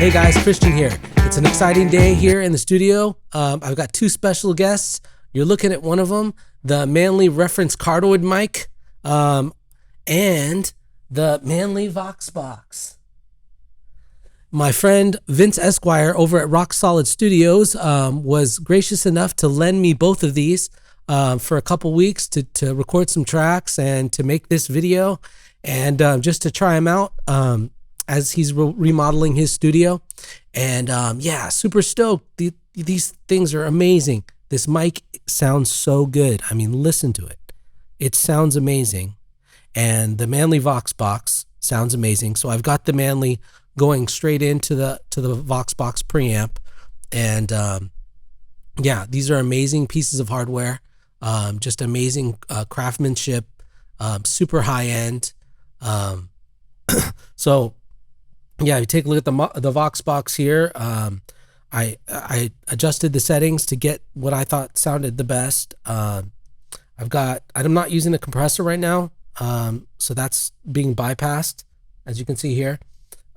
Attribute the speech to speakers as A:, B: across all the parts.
A: Hey guys, Christian here. It's an exciting day here in the studio. I've got two special guests. You're looking at one of them, the Manley Reference Cardoid Mic, and the Manley Voxbox. My friend Vince Esquire over at Rock Solid Studios was gracious enough to lend me both of these for a couple weeks to record some tracks and to make this video and just to try them out as he's remodeling his studio. And yeah, super stoked. These things are amazing. This mic sounds so good. I mean, listen to it. It sounds amazing. And the Manley Voxbox sounds amazing. So I've got the Manley going straight into the Voxbox preamp. And yeah, these are amazing pieces of hardware. Just amazing craftsmanship, super high end. So yeah, you take a look at the Voxbox here. I adjusted the settings to get what I thought sounded the best. I'm not using a compressor right now, so that's being bypassed, as you can see here.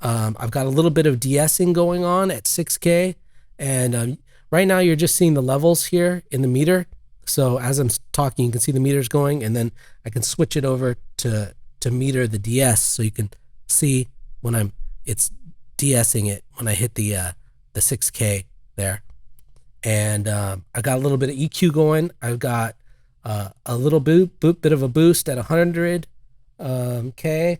A: I've got a little bit of de-essing going on at 6K, and right now you're just seeing the levels here in the meter. So as I'm talking, you can see the meters going, and then I can switch it over to meter the de-ess, so you can see when it's de-essing it when I hit the 6K there. And I got a little bit of EQ going. I've got a little bit of a boost at 100 K.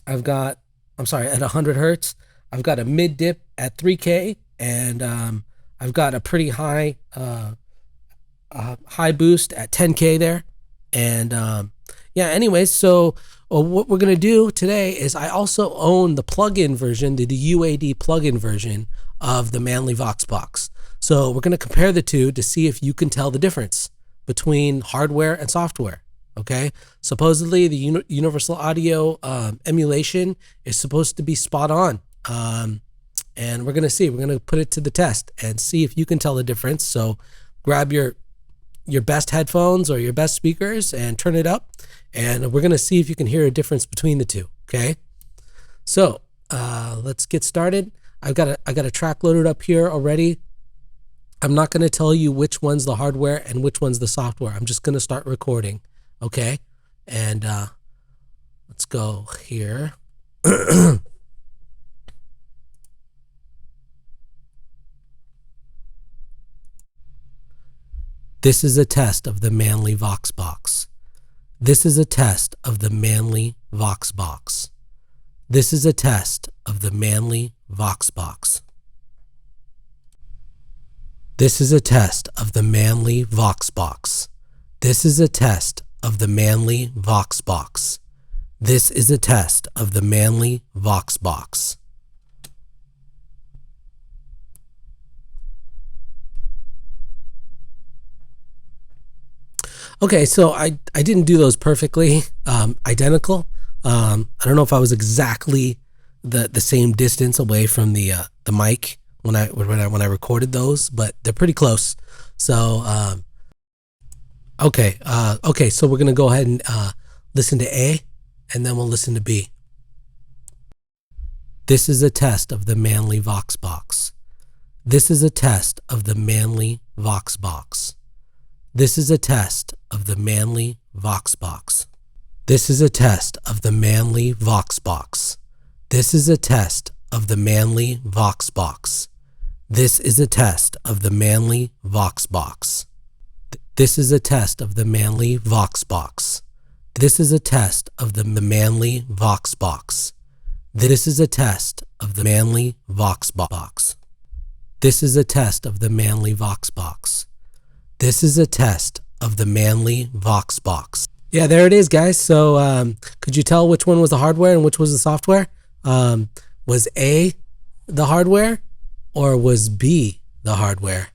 A: I've got, at 100 hertz. I've got a mid dip at 3K, and I've got a pretty high high boost at 10K there. And yeah, anyways, so what we're going to do today is I also own the plug-in version, the UAD plug-in version of the Manley Voxbox. So we're going to compare the two to see if you can tell the difference between hardware and software. Okay. Supposedly the universal audio emulation is supposed to be spot on. And we're going to see, we're going to put it to the test and see if you can tell the difference. So grab your best headphones or your best speakers and turn it up, and we're going to see if you can hear a difference between the two. Okay. So let's get started. I got a track loaded up here already. I'm not going to tell you which one's the hardware and which one's the software. I'm just going to start recording. Okay. And let's go here. This is a test of the Manley Voxbox. This is a test of the Manley Voxbox. This is a test of the Manley Voxbox. This is a test of the Manley Voxbox. This is a test of the Manley Voxbox. This is a test of the Manley Voxbox. Okay, so I didn't do those perfectly identical. I don't know if I was exactly the same distance away from the mic when I recorded those, but they're pretty close. So okay, so we're gonna go ahead and listen to A, and then we'll listen to B. This is a test of the Manley Voxbox. This is a test of the Manley Voxbox. This is a test of the Manley Voxbox. This is a test of the Manley Voxbox. This is a test of the Manley Voxbox. This is a test of the Manley Voxbox. This is a test of the Manley Voxbox. This is a test of the Manley Voxbox. This is a test of the Manley Voxbox. This is a test of the Manley Voxbox. This is a test of the Manley Voxbox. Yeah, there it is, guys. So could you tell which one was the hardware and which was the software? Was A the hardware or was B the hardware?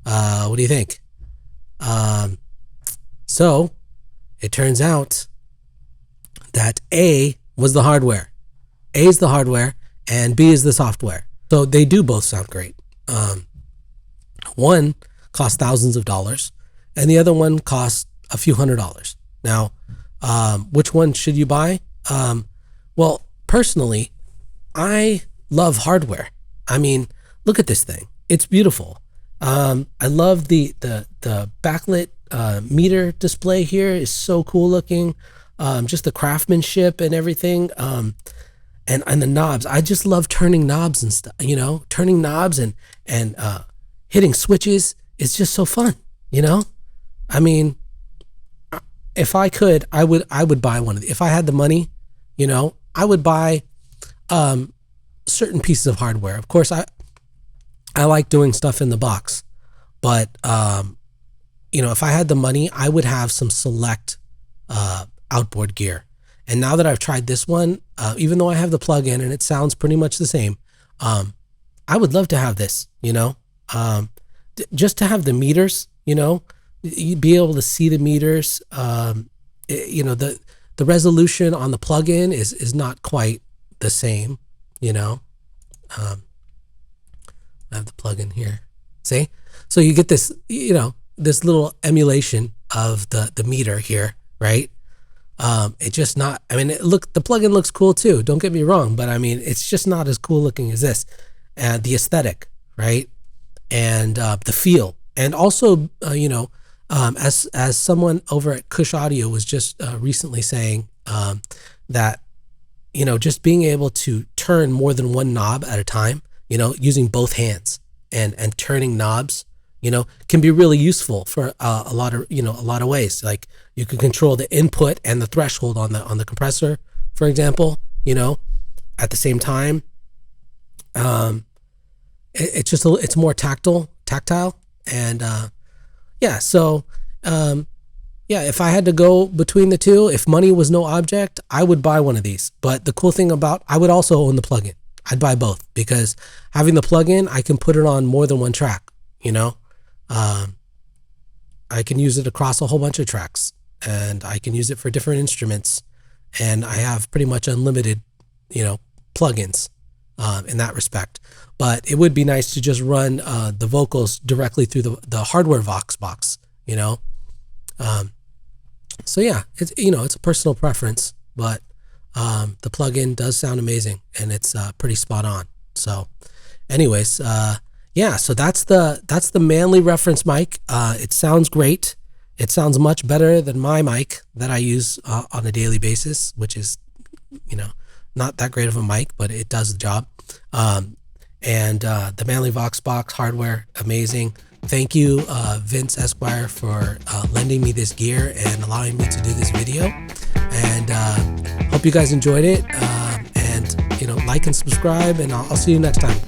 A: What do you think? So it turns out that A was the hardware. A is the hardware and B is the software. So they do both sound great. One cost thousands of dollars and the other one costs a few $100s. Now, which one should you buy? Well, personally, I love hardware. I mean, look at this thing. It's beautiful. I love the backlit meter display here is so cool looking. Just the craftsmanship and everything. And the knobs. I just love turning knobs and stuff, you know, turning knobs and hitting switches. It's just so fun, you know? I mean, if I could, I would buy one of these. If I had the money, you know, I would buy certain pieces of hardware. Of course, I like doing stuff in the box, but you know, if I had the money, I would have some select outboard gear. And now that I've tried this one, even though I have the plug-in and it sounds pretty much the same, I would love to have this, you know, just to have the meters, you know, you'd be able to see the meters. You know, the resolution on the plug-in is not quite the same, you know. I have the plug-in here. See? So you get this, you know, this little emulation of the meter here, right? It just not, I mean, the plugin looks cool too. Don't get me wrong, but I mean, it's just not as cool looking as this. And the aesthetic, right? And the feel. And also, you know, as someone over at Cush Audio was just recently saying, that, you know, just being able to turn more than one knob at a time, you know, using both hands and turning knobs, you know, can be really useful for a lot of ways. Like you can control the input and the threshold on the compressor, for example, you know, at the same time. It's just it's more tactile, and yeah. So yeah, if I had to go between the two, if money was no object, I would buy one of these. But the cool thing about, I would also own the plugin. I'd buy both, because having the plugin, I can put it on more than one track, you know. I can use it across a whole bunch of tracks, and I can use it for different instruments, and I have pretty much unlimited, you know, plugins in that respect. But it would be nice to just run the vocals directly through the hardware Voxbox, you know. So yeah, it's, you know, it's a personal preference, but the plugin does sound amazing, and it's pretty spot on. So anyways, yeah, so that's the Manley Reference mic. It sounds great. It sounds much better than my mic that I use on a daily basis, which is, you know, not that great of a mic, but it does the job. And the Manley Voxbox hardware, amazing. Thank you, Vince Esquire, for lending me this gear and allowing me to do this video. And hope you guys enjoyed it. And, you know, like and subscribe, and I'll see you next time.